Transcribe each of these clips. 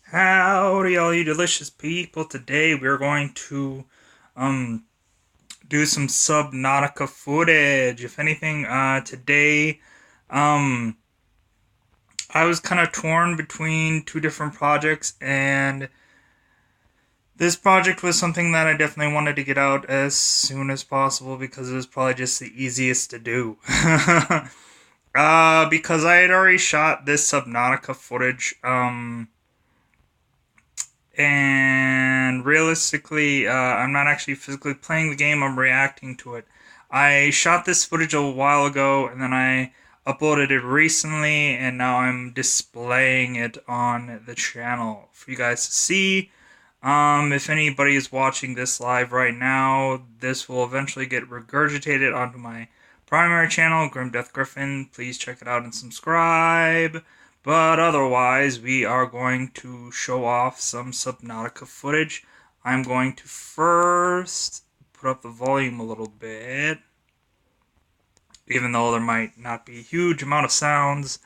Howdy, all you delicious people. Today we're going to um do some Subnautica footage. If anything, today um I was kind of torn between two different projects, and this project was something that I definitely wanted to get out as soon as possible because it was probably just the easiest to do. Because I had already shot this Subnautica footage, and realistically, I'm not actually physically playing the game, I'm reacting to it. I shot this footage a while ago, and then I uploaded it recently, and now I'm displaying it on the channel for you guys to see. If anybody is watching this live right now, this will eventually get regurgitated onto my primary channel, Grim Death Griffin. Please check it out and subscribe. But otherwise, we are going to show off some Subnautica footage. I'm going to first put up the volume a little bit, even though there might not be a huge amount of sounds.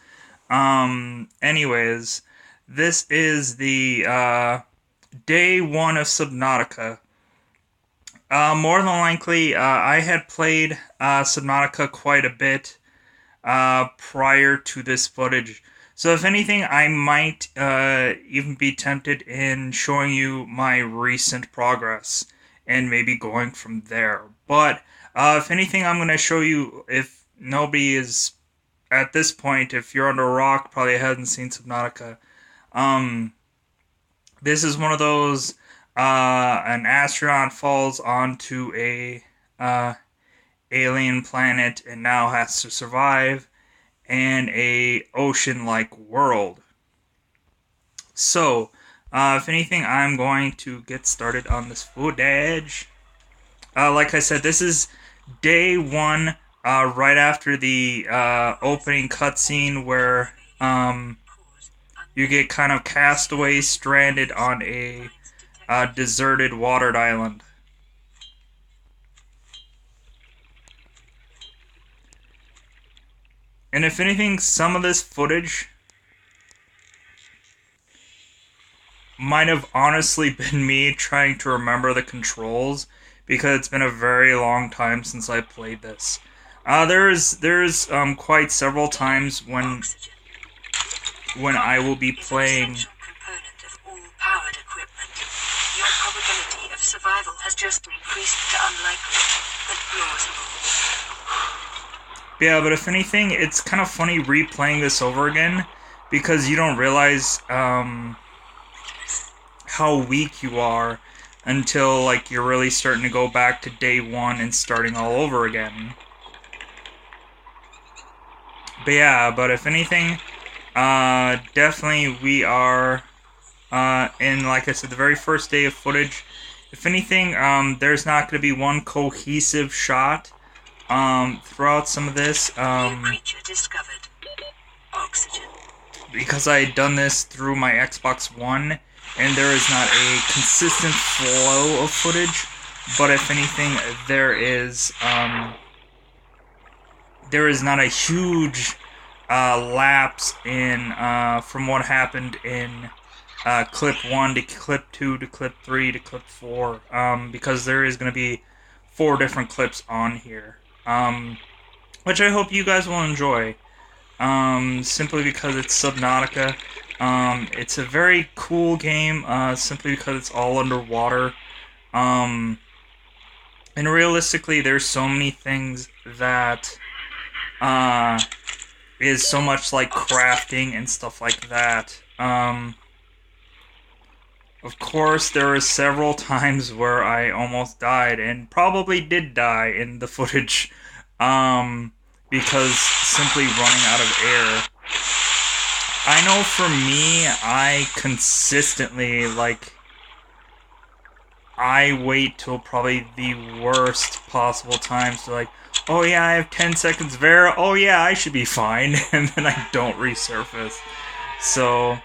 Anyways, this is the day one of Subnautica. More than likely, I had played Subnautica quite a bit prior to this footage. So if anything, I might even be tempted in showing you my recent progress and maybe going from there. But if anything, I'm going to show you, if nobody is at this point, if you're under a rock, probably hasn't seen Subnautica. This is one of those, an astronaut falls onto a alien planet and now has to survive in a ocean-like world. So, if anything, I'm going to get started on this footage. Like I said, this is day one, right after the opening cutscene where you get kind of cast away, stranded on a deserted, watered island. And if anything, some of this footage might have honestly been me trying to remember the controls, because it's been a very long time since I played this. There's quite several times when I will be playing. Your probability of survival has just increased to unlikely, but plausible. Yeah, but if anything, it's kind of funny replaying this over again, because you don't realize how weak you are until like you're really starting to go back to day one and starting all over again. But yeah, but if anything, definitely we are in, like I said, the very first day of footage. If anything, there's not going to be one cohesive shot throughout some of this, because I had done this through my Xbox One, and there is not a consistent flow of footage. But if anything, there is not a huge lapse in from what happened in clip 1 to clip 2 to clip 3 to clip 4, because there is going to be 4 different clips on here, which I hope you guys will enjoy, simply because it's Subnautica. It's a very cool game, simply because it's all underwater, and realistically there's so many things that is so much like crafting and stuff like that. Of course, there were several times where I almost died, and probably did die in the footage, because simply running out of air. I know for me, I consistently, I wait till probably the worst possible times to oh yeah, I have 10 seconds of air, oh yeah, I should be fine, and then I don't resurface. So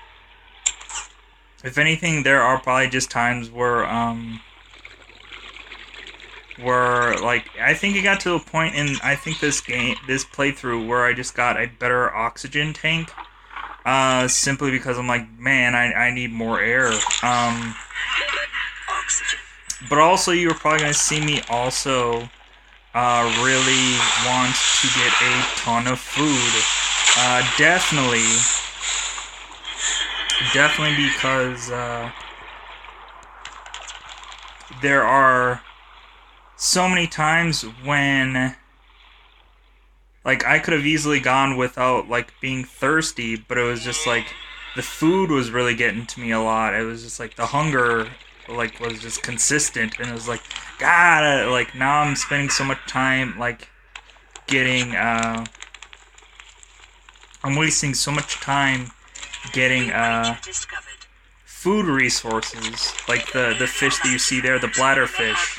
if anything, there are probably just times where, I think it got to a point in, I think this playthrough, where I just got a better oxygen tank. simply because I'm like, man, I need more air. But also, you're probably gonna see me also really want to get a ton of food. Definitely because there are so many times when like I could have easily gone without like being thirsty, but it was just like the food was really getting to me a lot. It was just like the hunger like was just consistent, and it was like God, like now I'm spending so much time like getting I'm wasting so much time getting food resources, like the fish that you see there, the bladder fish.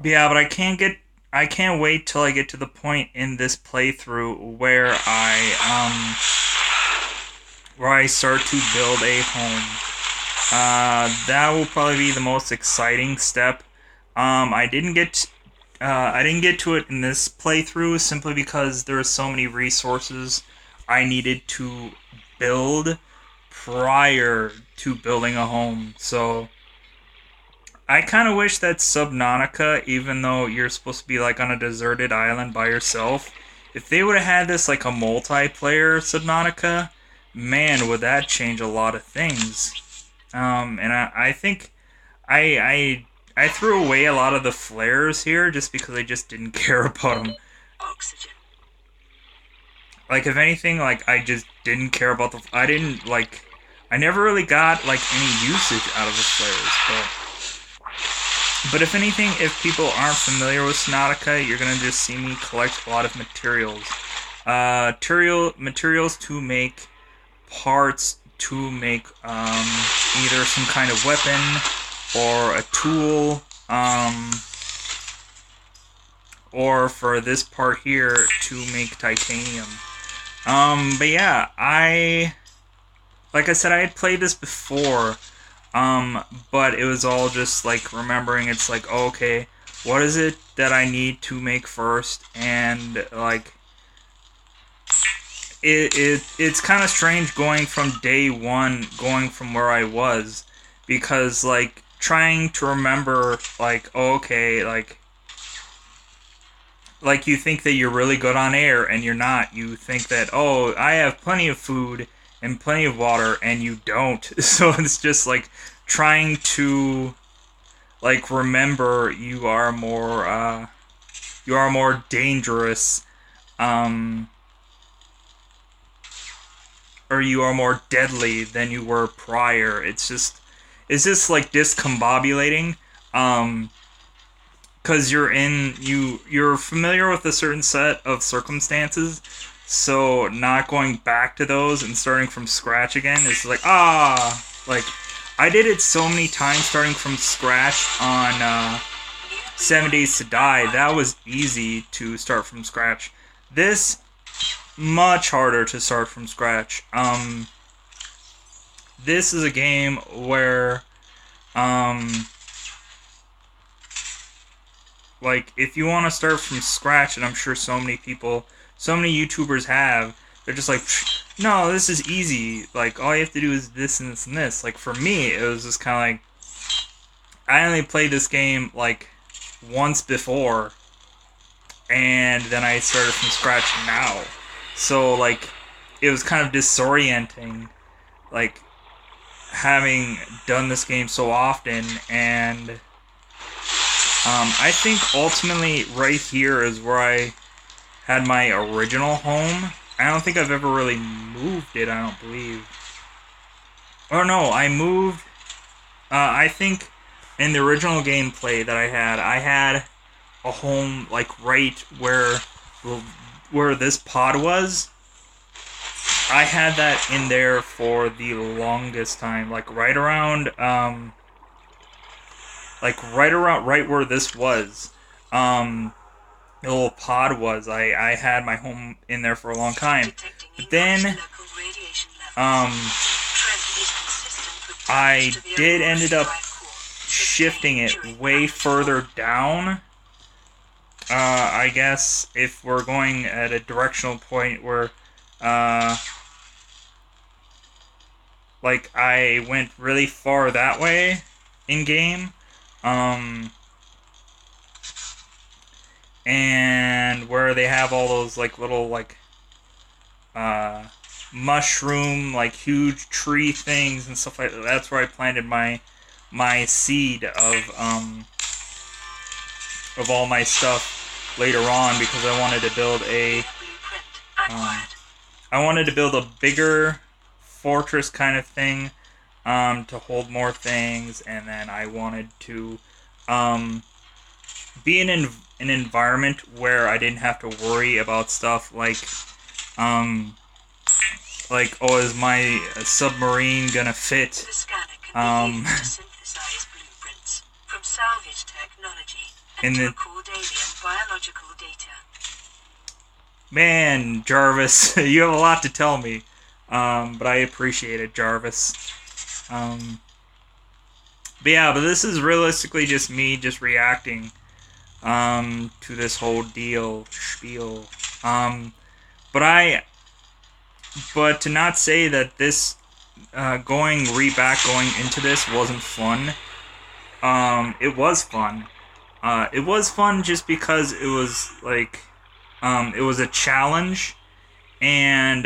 Yeah, but I can't wait till I get to the point in this playthrough where I start to build a home. That will probably be the most exciting step. I didn't get to it in this playthrough simply because there are so many resources I needed to build prior to building a home. So I kind of wish that Subnautica, even though you're supposed to be like on a deserted island by yourself, if they would have had this like a multiplayer Subnautica, man, would that change a lot of things. And I think I threw away a lot of the flares here just because I just didn't care about them. Like, if anything, like, I just didn't care about I never really got, like, any usage out of the flares, but if anything, if people aren't familiar with Subnautica, you're gonna just see me collect a lot of materials. Materials to make parts to make, either some kind of weapon, or a tool, or for this part here to make titanium. But yeah, like I said, I had played this before, but it was all just like remembering. It's like, oh, okay, what is it that I need to make first, and like it's kind of strange going from day one, going from where I was, because like trying to remember, like, oh, okay, like you think that you're really good on air and you're not. You think that, oh, I have plenty of food and plenty of water, and you don't. So it's just like trying to like remember you are more dangerous, or you are more deadly than you were prior. It's just like discombobulating, because you're familiar with a certain set of circumstances, so not going back to those and starting from scratch again is like, like I did it so many times starting from scratch on 7 Days to Die. That was easy to start from scratch. This much harder to start from scratch. This is a game where like, if you want to start from scratch, and I'm sure so many YouTubers have, they're just like, no, this is easy. Like, all you have to do is this and this and this. Like, for me, it was just kind of like, I only played this game, like, once before, and then I started from scratch now. So, like, it was kind of disorienting, like, having done this game so often, and I think ultimately right here is where I had my original home. I don't think I've ever really moved it, I don't believe. Or no, I moved, I think in the original gameplay that I had a home like right where this pod was. I had that in there for the longest time, like right where this was, the little pod was. I had my home in there for a long time, but then I ended up shifting it way further down, I guess if we're going at a directional point where, uh, like I went really far that way in game, um, and where they have all those like little like uh, mushroom like huge tree things and stuff like that. That's where I planted my seed of all my stuff later on because I wanted to build um, a bigger fortress kind of thing to hold more things, and then I wanted to um, be in an environment where I didn't have to worry about stuff um, like, oh, is my submarine gonna fit? The scanner can Um, be used to synthesize blueprints from salvage technology in and to the record alien biological data. man, Jarvis, you have a lot to tell me, but I appreciate it, Jarvis. Um, but yeah, but this is realistically just me just reacting to this whole deal spiel. But I but to not say that this going into this wasn't fun. It was fun. It was fun just because it was like it was a challenge, and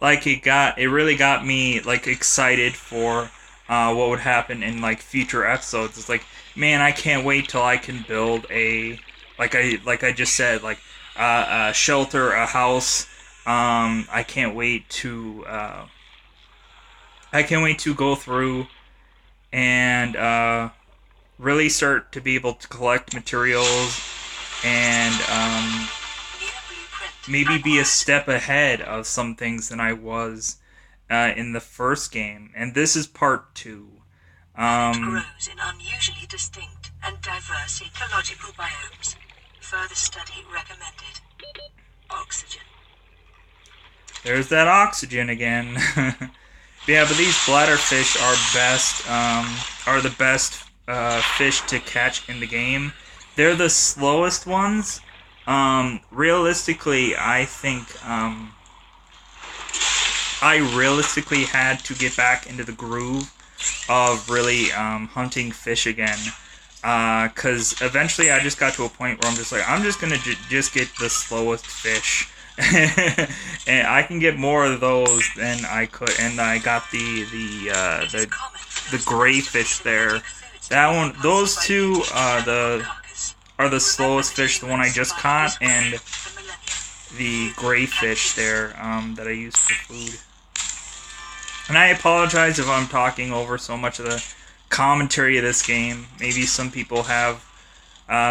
like it really got me like excited for what would happen in like future episodes. It's like, man, I can't wait till I can build a like I just said, like a shelter, a house. I can't wait to go through and really start to be able to collect materials and maybe be a step ahead of some things than I was in the first game. And this is part 2. It grows in unusually distinct and diverse ecological biomes. Further study recommended. Oxygen. There's that oxygen again. Yeah, but these bladderfish are the best fish to catch in the game. They're the slowest ones. Realistically, I think I realistically had to get back into the groove of really hunting fish again. Because eventually I just got to a point where I'm just like, I'm just gonna just get the slowest fish. And I can get more of those than I could, and I got the gray fish there. That one, those two, are the slowest fish. The one I just caught, and the gray fish there that I use for food. And I apologize if I'm talking over so much of the commentary of this game. Maybe some people have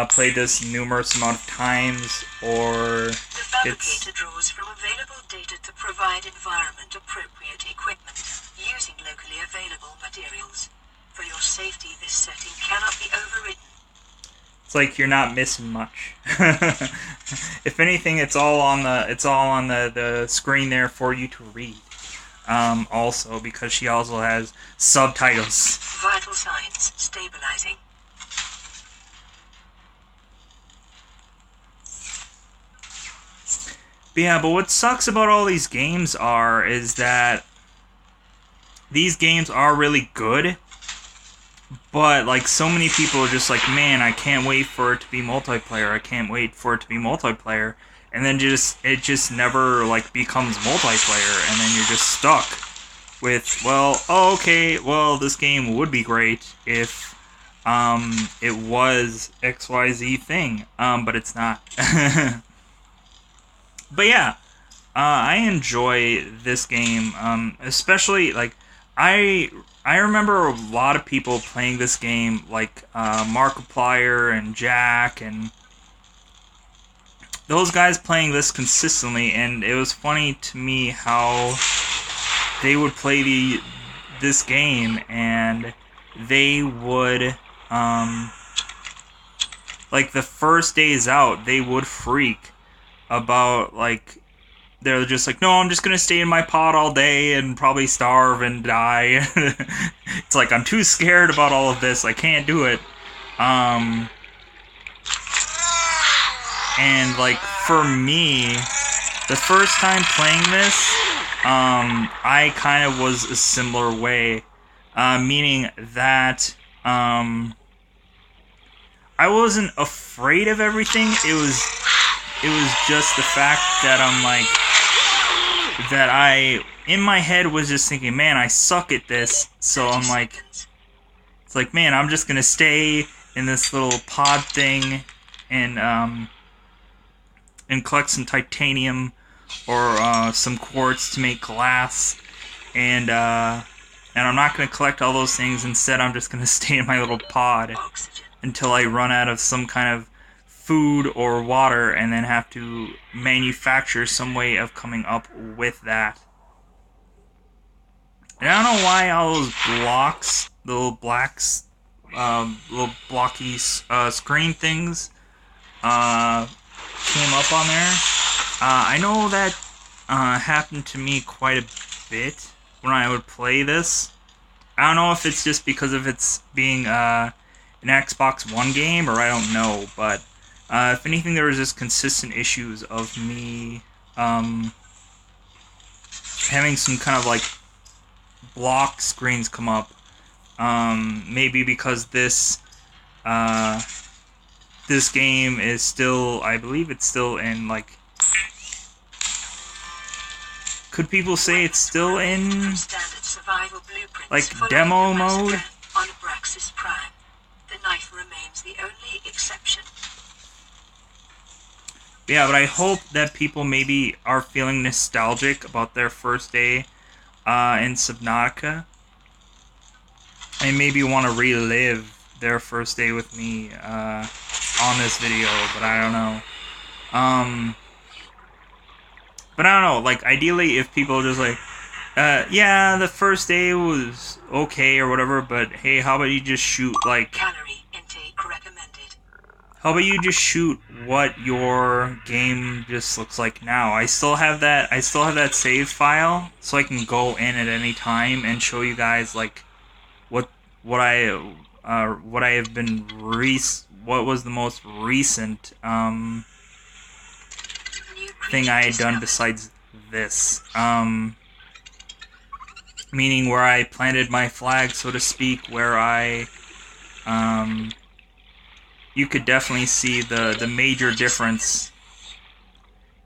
played this numerous amount of times, or The fabricator draws from available data to provide environment-appropriate equipment using locally available materials. For your safety, this setting cannot be overridden. it's like you're not missing much. If anything, it's all on the screen there for you to read. Also, because she also has subtitles. Vital signs stabilizing. But yeah, but what sucks about all these games is that these games are really good, but like so many people are just like, man, I can't wait for it to be multiplayer. I can't wait for it to be multiplayer. And then it just never like becomes multiplayer, and then you're just stuck with, well, oh, okay, well, this game would be great if it was XYZ thing, but it's not. But yeah, I enjoy this game, especially like I remember a lot of people playing this game, like Markiplier and Jack and those guys playing this consistently, and it was funny to me how they would play this game, and they would like the first days out, they would freak about like they're just like, no, I'm just gonna stay in my pod all day and probably starve and die. It's like, I'm too scared about all of this, I can't do it. And like for me, the first time playing this, I kind of was a similar way, meaning that I wasn't afraid of everything. It was just the fact that I'm like that I in my head was just thinking, man, I suck at this. So I'm like, it's like, man, I'm just gonna stay in this little pod thing and collect some titanium or some quartz to make glass, and I'm not gonna collect all those things. Instead, I'm just gonna stay in my little pod until I run out of some kind of food or water, and then have to manufacture some way of coming up with that. And I don't know why all those blocks, the little blacks, little blocky screen things, came up on there. I know that happened to me quite a bit when I would play this. I don't know if it's just because of its being an Xbox One game, or I don't know, but if anything, there was just consistent issues of me having some kind of like block screens come up. Maybe because this game is still, I believe it's still in like. Could people say it's still in like demo mode? On Abraxas Prime, the knife remains the only exception. Yeah, but I hope that people maybe are feeling nostalgic about their first day in Subnautica, and maybe want to relive their first day with me on this video, but I don't know. But I don't know, like, ideally, if people just like, yeah, the first day was okay or whatever, but hey, how about you just shoot, like, Calorie intake recommended. how about you just shoot what your game just looks like now? I still have that save file, so I can go in at any time and show you guys, like, what I have been what was the most recent, thing I had done besides this. Meaning where I planted my flag, so to speak, where you could definitely see the major difference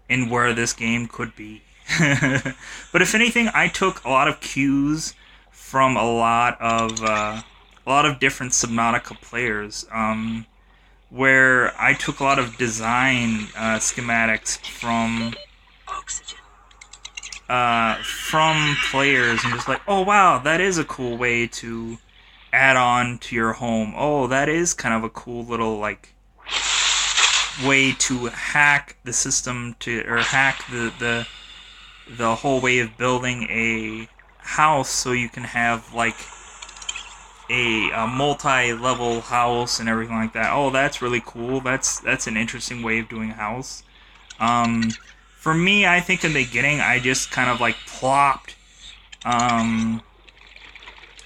in where this game could be. But if anything, I took a lot of cues from a lot of different Subnautica players, where I took a lot of design schematics from players, and just like, oh wow, that is a cool way to add on to your home. Oh, that is kind of a cool little like way to hack the system or hack the whole way of building a house, so you can have like a multi-level house and everything like that. Oh, that's really cool. That's an interesting way of doing a house. For me, I think in the beginning, I just kind of like plopped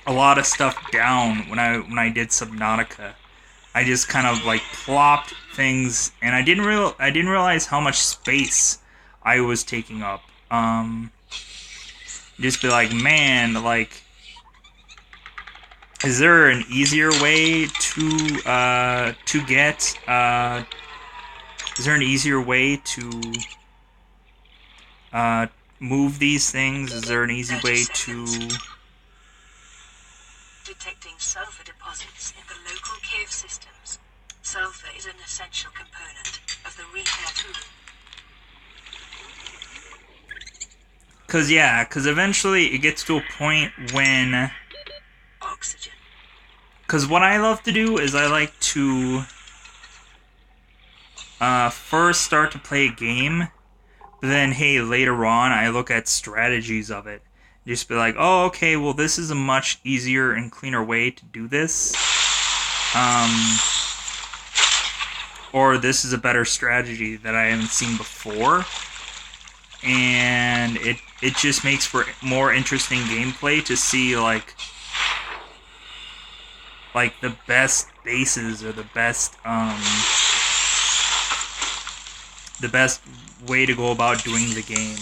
a lot of stuff down when I did Subnautica. I just kind of like plopped things, and I didn't realize how much space I was taking up. Just be like, man, like, is there an easier way to get? Is there an easier way to move these things? Is there an easy way to? Detecting sulfur deposits in the local cave systems. Sulfur is an essential component of the repair tool. Cause eventually it gets to a point when. Oxygen. Because what I love to do is I like to first start to play a game, but then, hey, later on I look at strategies of it. Just be like, oh, okay, well, this is a much easier and cleaner way to do this. Or this is a better strategy that I haven't seen before. And it just makes for more interesting gameplay to see, like the best bases or the best the best way to go about doing the game.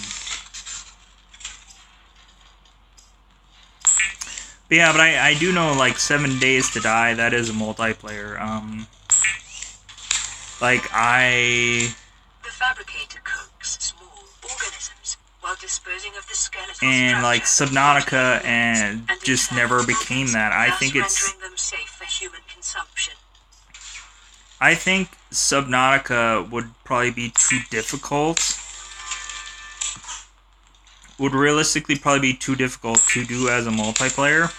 But yeah, but I do know, like, 7 Days to Die, that is a multiplayer. Like, The fabricator cooks small organisms while disposing of the skeletal and, like, structure Subnautica and just never became that. I thus think it's... rendering them safe for human consumption. I think Subnautica would probably be too difficult. Would realistically probably be too difficult to do as a multiplayer.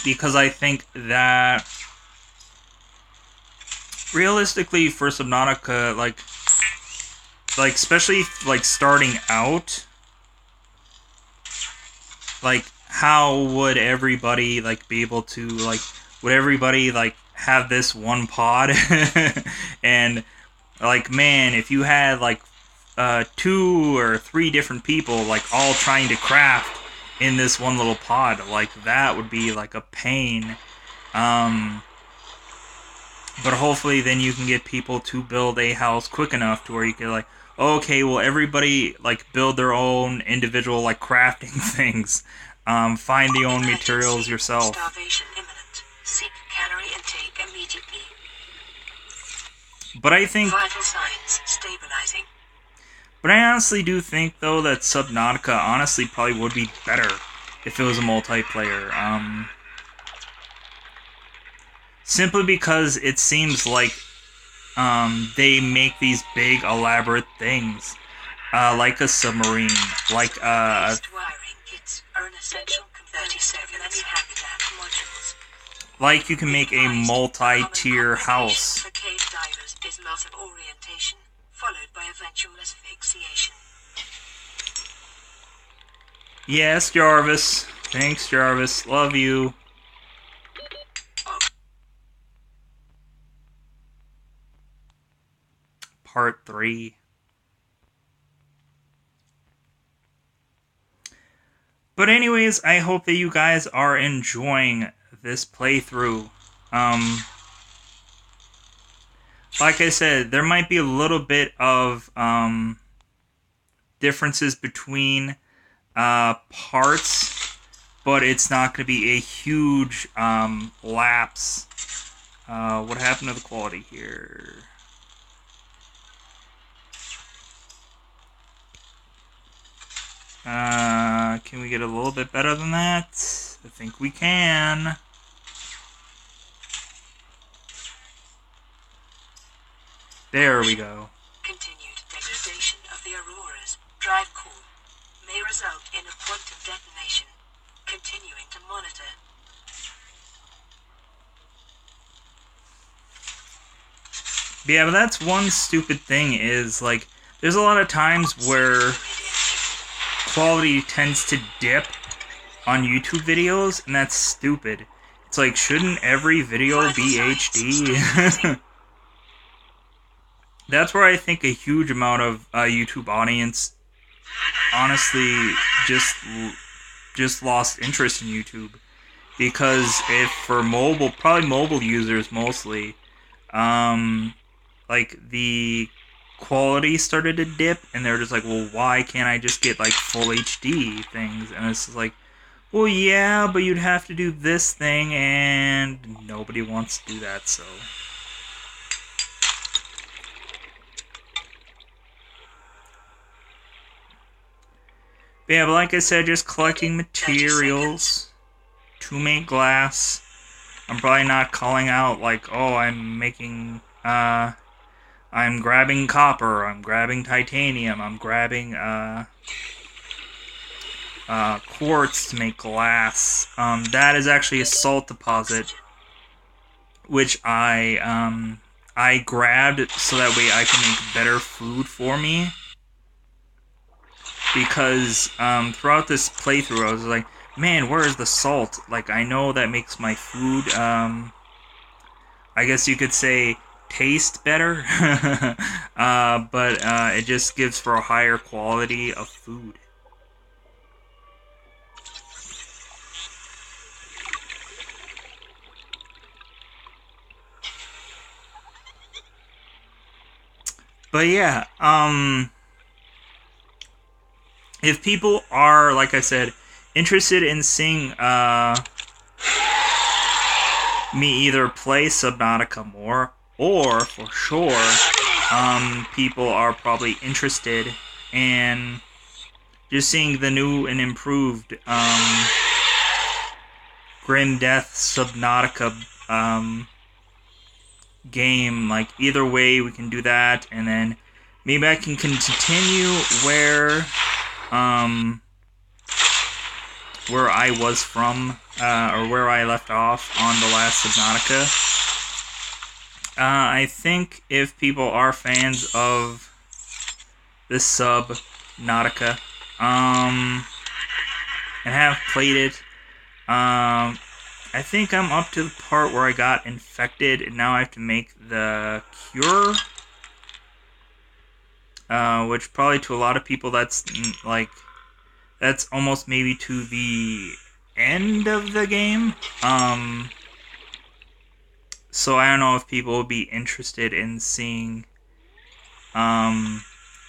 Because I think that realistically for Subnautica, like especially like starting out, like how would everybody like be able to like would everybody like have this one pod and like man if you had like 2 or 3 different people like all trying to craft in this one little pod, like that would be like a pain. But hopefully then you can get people to build a house quick enough to where you can like, okay, well everybody like build their own individual like crafting things. Find the own materials yourself. Starvation imminent. Seek calorie intake immediately. But I think Vital signs stabilizing. But I honestly do think though that Subnautica honestly probably would be better if it was a multiplayer. Simply because it seems like they make these big elaborate things, like a submarine, like like you can make a multi-tier house. For cave divers is loss of orientation, followed by eventual asphyxiation. Yes, Jarvis. Thanks, Jarvis. Love you. Part 3. But anyways, I hope that you guys are enjoying this playthrough. Like I said, there might be a little bit of differences between parts, but it's not going to be a huge lapse. What happened to the quality here? Can we get a little bit better than that? I think we can. There we go. Continued degradation of the Aurora's drive core may result in a point of detonation. Continuing to monitor. Yeah, but that's one stupid thing is, like, there's a lot of times where quality tends to dip on YouTube videos, and that's stupid. It's like, shouldn't every video be HD? That's where I think a huge amount of YouTube audience honestly just lost interest in YouTube. Because if for mobile, probably mobile users mostly, like the quality started to dip, and they're just like, well, why can't I just get like full HD things? And it's just like, well, yeah, but you'd have to do this thing, and nobody wants to do that, so. But yeah, but like I said, just collecting materials to make glass. I'm probably not calling out like, oh, I'm making, I'm grabbing copper, I'm grabbing titanium, I'm grabbing, quartz to make glass. That is actually a salt deposit, which I grabbed so that way I can make better food for me. Because, throughout this playthrough, I was like, man, where is the salt? Like, I know that makes my food, I guess you could say, taste better. But it just gives for a higher quality of food. But yeah, if people are, like I said, interested in seeing me either play Subnautica more, or for sure, people are probably interested in just seeing the new and improved Grim Death Subnautica game. Like, either way, we can do that, and then maybe I can continue where I was from, or where I left off on the last Subnautica. I think if people are fans of this Subnautica, and have played it, I think I'm up to the part where I got infected, and now I have to make the cure. Which probably to a lot of people that's almost maybe to the end of the game. So I don't know if people would be interested in seeing,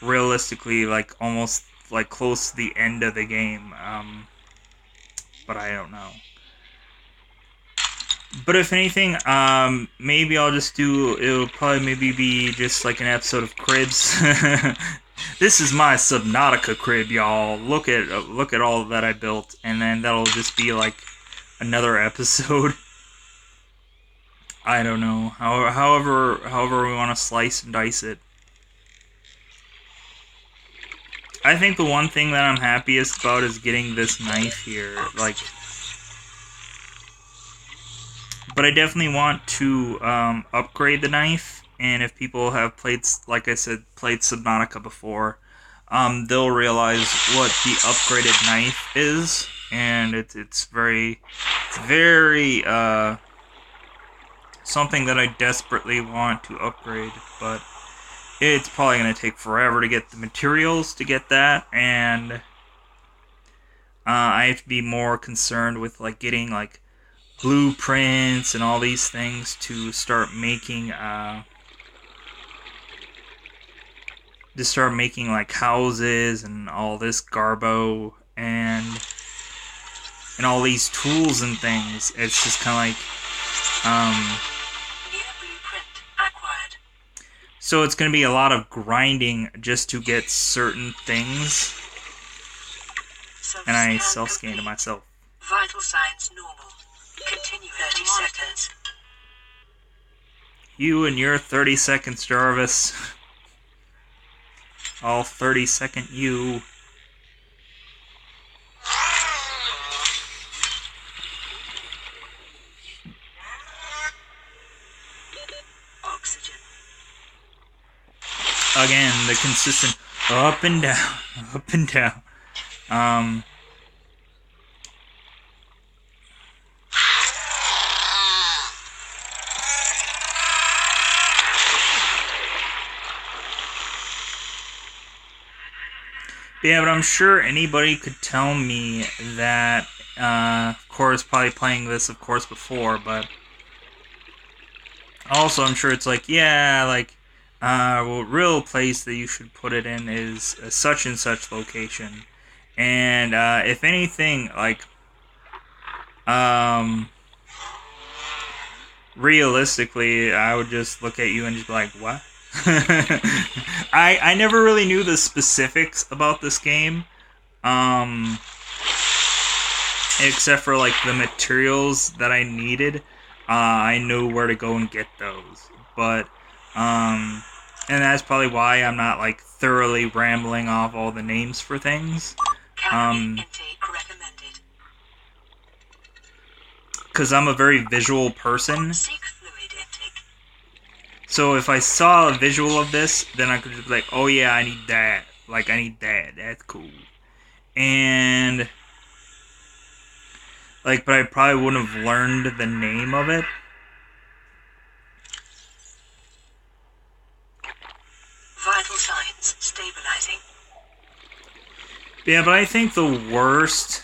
realistically, like almost like close to the end of the game. But I don't know. But if anything, maybe I'll just it'll probably maybe be just like an episode of Cribs. This is my Subnautica crib, y'all. Look at all that I built, and then that'll just be like another episode. I don't know. However we want to slice and dice it. I think the one thing that I'm happiest about is getting this knife here. Like, but I definitely want to upgrade the knife. And if people have played, like I said, played Subnautica before, they'll realize what the upgraded knife is, and it's very something that I desperately want to upgrade, but it's probably going to take forever to get the materials to get that, and I have to be more concerned with like getting like blueprints and all these things to start making like houses and all this garbo and all these tools and things. It's just kind of like so it's going to be a lot of grinding just to get certain things. And I self-scanned myself. Vital signs normal. Continue 30 seconds. You and your 30 seconds, Jarvis. All 30-second you. Oxygen. Again, the consistent up and down, up and down. Yeah, but I'm sure anybody could tell me that, of course, probably playing this, of course, before, but also I'm sure it's like, yeah, like, well, real place that you should put it in is a such and such location. And, if anything, like, realistically, I would just look at you and just be like, what? I never really knew the specifics about this game, except for like the materials that I needed. I knew where to go and get those, but and that's probably why I'm not like thoroughly rambling off all the names for things. Because I'm a very visual person. So if I saw a visual of this, then I could just be like, oh yeah, I need that. Like, I need that. That's cool. And, like, but I probably wouldn't have learned the name of it. Vital signs stabilizing. Yeah, but I think the worst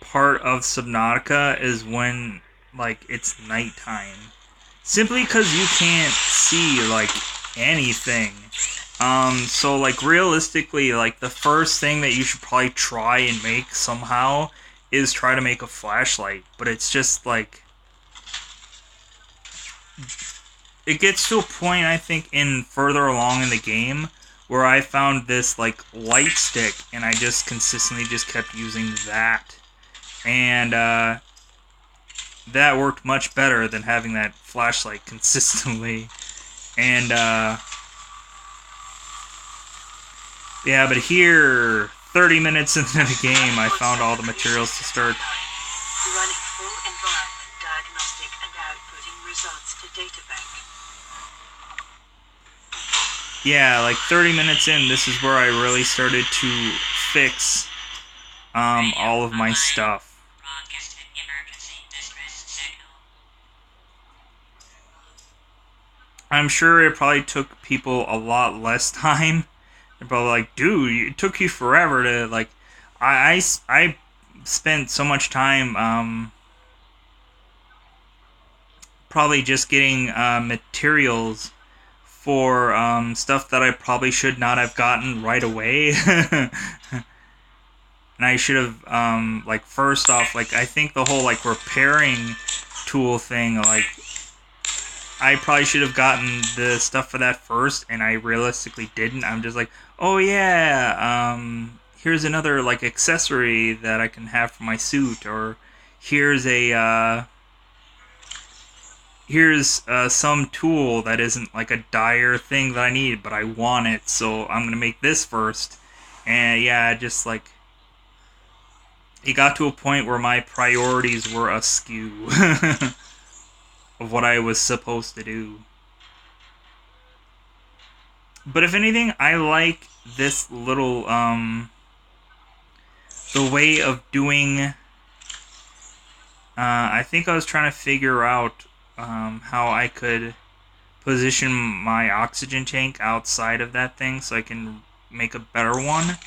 part of Subnautica is when, like, it's nighttime. simply because you can't see like anything. So like realistically, like the first thing that you should probably try and make somehow is try to make a flashlight, but it's just like it gets to a point I think in further along in the game where I found this like light stick and I just consistently just kept using that. And that worked much better than having that flashlight consistently. And yeah, but here, 30 minutes into the game, I found all the materials to start. Running full environment diagnostic and outputting results to databank. Yeah, like 30 minutes in, this is where I really started to fix all of my stuff. I'm sure it probably took people a lot less time. They're probably like, dude, it took you forever to, like, I spent so much time, probably just getting, materials for, stuff that I probably should not have gotten right away. And I should have, like, first off, like, I think the whole, like, repairing tool thing, like, I probably should have gotten the stuff for that first, and I realistically didn't. I'm just like, oh yeah, here's another, like, accessory that I can have for my suit, or here's a, here's, some tool that isn't, like, a dire thing that I need, but I want it, so I'm gonna make this first. And yeah, just, like, it got to a point where my priorities were askew of what I was supposed to do. But if anything, I like this little, the way of doing, I think I was trying to figure out, how I could position my oxygen tank outside of that thing so I can make a better one.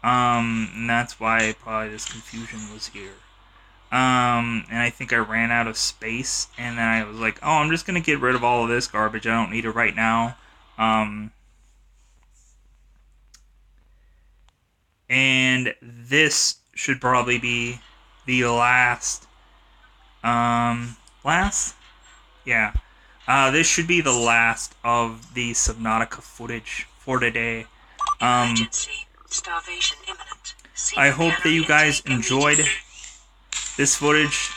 And that's why probably this confusion was here. And I think I ran out of space, and then I was like, oh, I'm just gonna get rid of all of this garbage. I don't need it right now. And this should probably be the last, last? Yeah. This should be the last of the Subnautica footage for today. Emergency. Starvation imminent. I hope that you guys enjoyed this footage,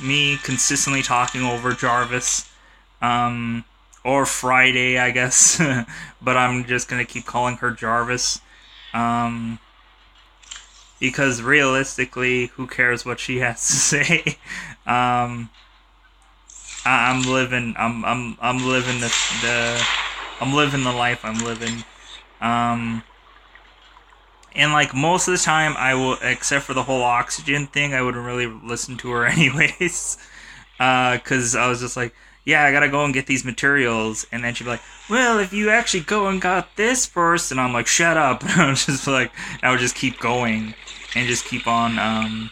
me consistently talking over Jarvis, or Friday, I guess, but I'm just gonna keep calling her Jarvis, because realistically, who cares what she has to say? I'm living, I'm living I'm living the life I'm living, and like most of the time, I will, except for the whole oxygen thing, I wouldn't really listen to her anyways. Because I was just like, yeah, I gotta go and get these materials. And then she'd be like, well, if you actually go and got this first. And I'm like, shut up. And I was just like, I would just keep going and just keep on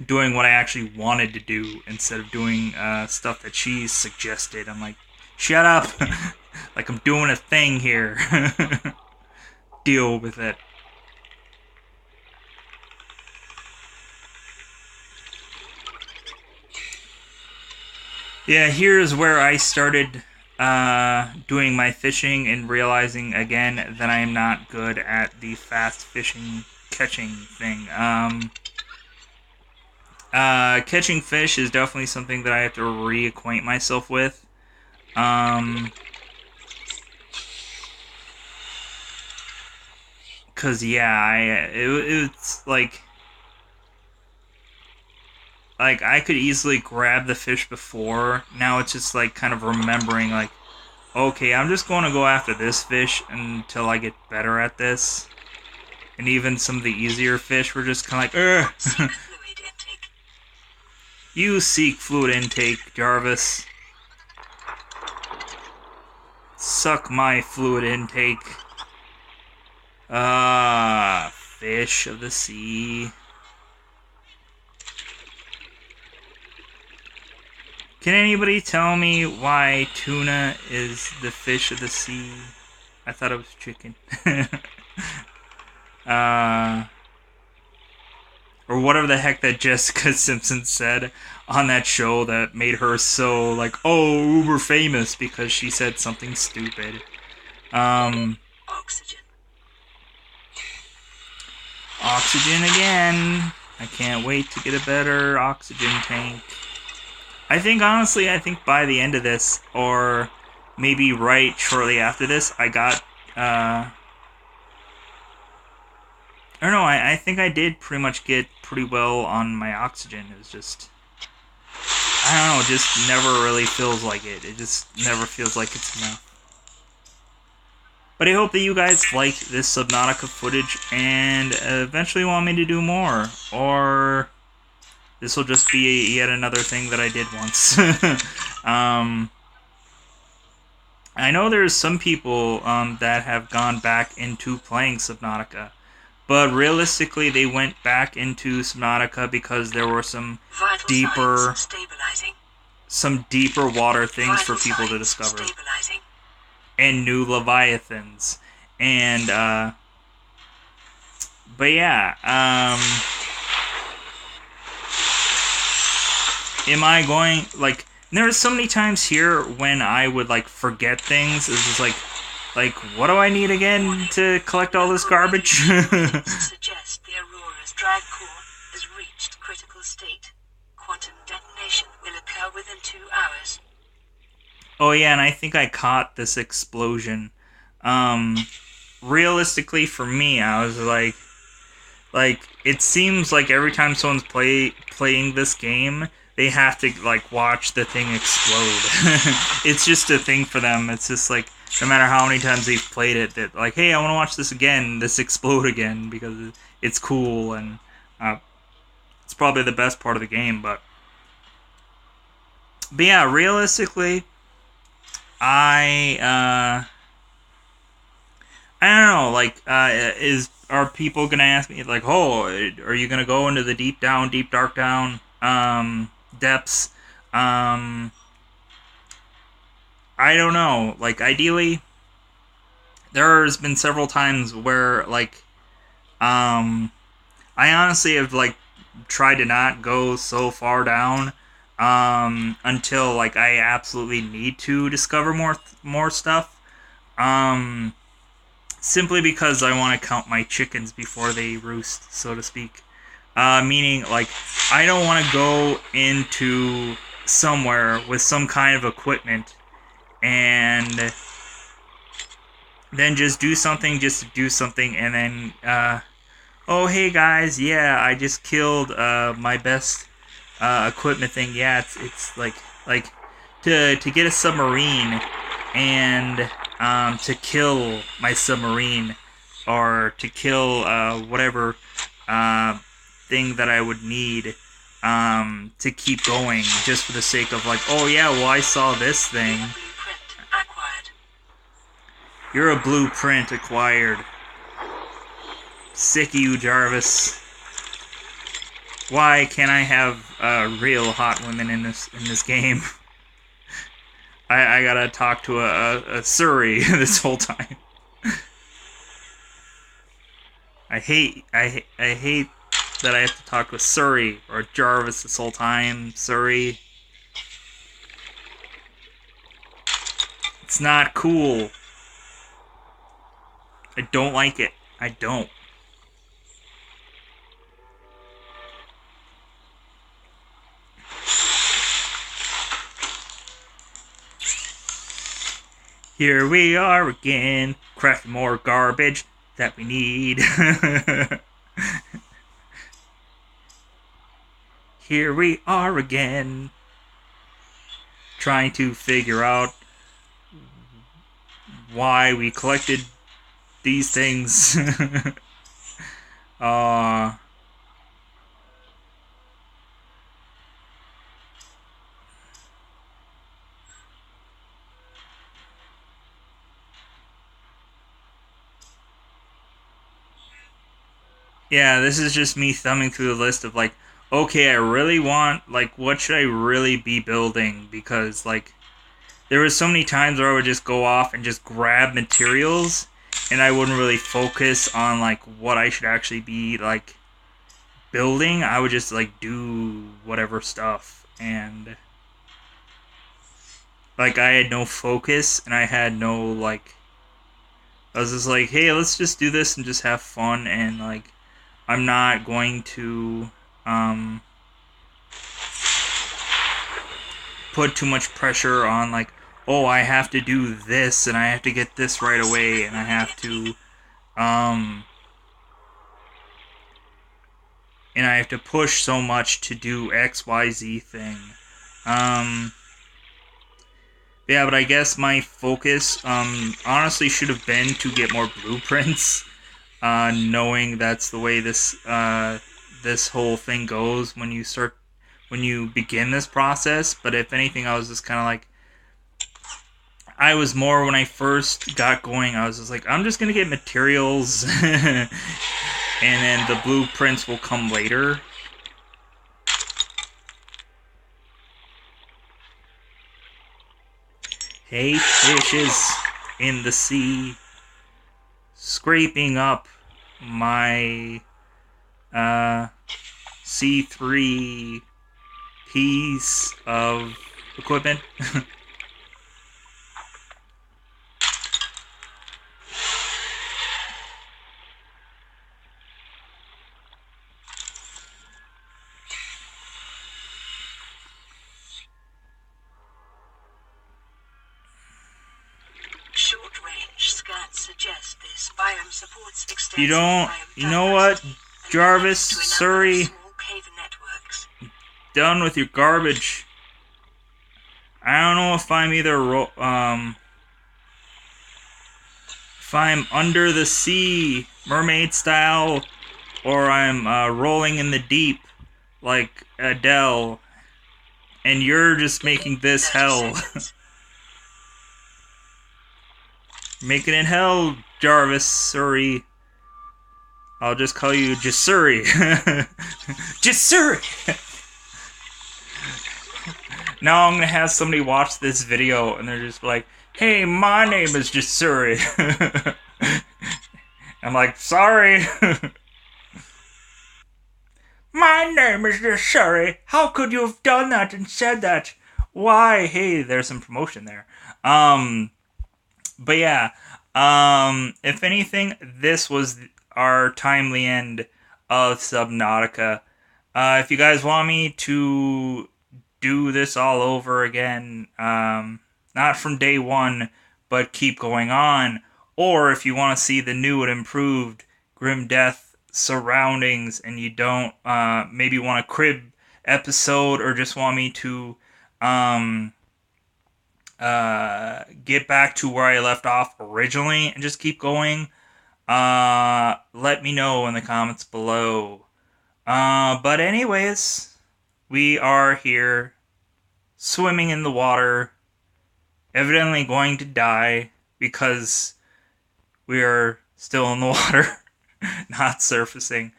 doing what I actually wanted to do instead of doing stuff that she suggested. I'm like, shut up. Like I'm doing a thing here. Deal with it. Yeah, here's where I started doing my fishing and realizing again that I am not good at the fast fishing catching thing. Catching fish is definitely something that I have to reacquaint myself with. Cause yeah, it's like I could easily grab the fish before. Now it's just like kind of remembering like, okay, I'm just going to go after this fish until I get better at this. And even some of the easier fish were just kind of like, you seek fluid intake, Jarvis. Suck my fluid intake. Fish of the sea. Can anybody tell me why tuna is the fish of the sea? I thought it was chicken. uh, or whatever the heck that Jessica Simpson said on that show that made her so like, oh, uber famous because she said something stupid. Oxygen. Oxygen again. I can't wait to get a better oxygen tank. I think, honestly, I think by the end of this, or maybe right shortly after this, I got, or no, I think I did pretty much get pretty well on my oxygen. It was just, I don't know, it just never really feels like it. It just never feels like it's enough. But I hope that you guys like this Subnautica footage and eventually want me to do more. Or this will just be yet another thing that I did once. I know there's some people that have gone back into playing Subnautica. But realistically, they went back into Subnautica because there were some deeper water things for people to discover. And new leviathans. And, but yeah, am I going, like, there's so many times here when I would, like, forget things. It's just like, what do I need again to collect all this garbage? Suggest the Aurora's drag core has reached critical state. Quantum detonation will occur within 2 hours. Oh yeah, and I think I caught this explosion. Realistically, for me, I was like, it seems like every time someone's playing this game, they have to, like, watch the thing explode. It's just a thing for them. It's just like, no matter how many times they've played it, that, like, hey, I want to watch this again, this explode again, because it's cool, and it's probably the best part of the game, but yeah, realistically, I don't know, like, are people gonna ask me, like, oh, are you gonna go into the deep dark down, depths? I don't know, like, ideally, there's been several times where, like, I honestly have, like, tried to not go so far down, until, like, I absolutely need to discover more stuff, simply because I want to count my chickens before they roost, so to speak. Meaning, like, I don't want to go into somewhere with some kind of equipment and then just do something just to do something, and then, oh, hey guys, yeah, I just killed my best equipment thing. Yeah, it's like to get a submarine and to kill my submarine, or to kill whatever thing that I would need to keep going, just for the sake of, like, oh yeah, well, I saw this thing. You're a blueprint acquired. Sick of you, Jarvis. Why can't I have real hot women in this game? I gotta talk to a Surrey this whole time. I hate that I have to talk with Surrey or Jarvis this whole time. Surrey. It's not cool. I don't like it. I don't. Here we are again, crafting more garbage that we need. Here we are again, trying to figure out why we collected these things. Yeah, this is just me thumbing through the list of, like, okay, I really want, like, what should I really be building? Because, like, there was so many times where I would just go off and just grab materials, and I wouldn't really focus on, like, what I should actually be, like, building. I would just, like, do whatever stuff, and, like, I had no focus, and I had no, like, I was just like, hey, let's just do this and just have fun, and, like, I'm not going to, um, put too much pressure on, like, oh, I have to do this and I have to get this right away and I have to um push so much to do XYZ thing. Um yeah, but I guess my focus honestly should have been to get more blueprints, knowing that's the way this whole thing goes when you begin this process. But if anything, I was just kind of like, I was more when I first got going. I was just like, I'm just gonna get materials, and then the blueprints will come later. Hey, fishes in the sea, scraping up my C3 piece of equipment. Short-range scans suggest this biome supports You extensive don't. biome You know what, diversity and Jarvis, connects to a number of Surrey, small cave networks. done with your garbage. I don't know if I'm either if I'm under the sea, mermaid style, or I'm rolling in the deep like Adele, and you're just making this 30 hell. seconds. Making it hell, Jarvis, Surrey. I'll just call you Jasuri. Jasuri! Now I'm gonna have somebody watch this video and they're just like, hey, my name is Jasuri. I'm like, sorry. My name is Jasuri. How could you have done that and said that? Why? Hey, there's some promotion there. But yeah, if anything, this was our timely end of Subnautica. If you guys want me to do this all over again, not from day one, but keep going on, or if you want to see the new and improved Grim Death surroundings and you don't maybe want a crib episode or just want me to um, get back to where I left off originally and just keep going, let me know in the comments below. But anyways, we are here swimming in the water, evidently going to die because we are still in the water, not surfacing.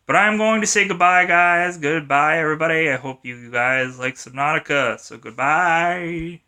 But I'm going to say goodbye, guys. Goodbye, everybody. I hope you guys like Subnautica. So goodbye.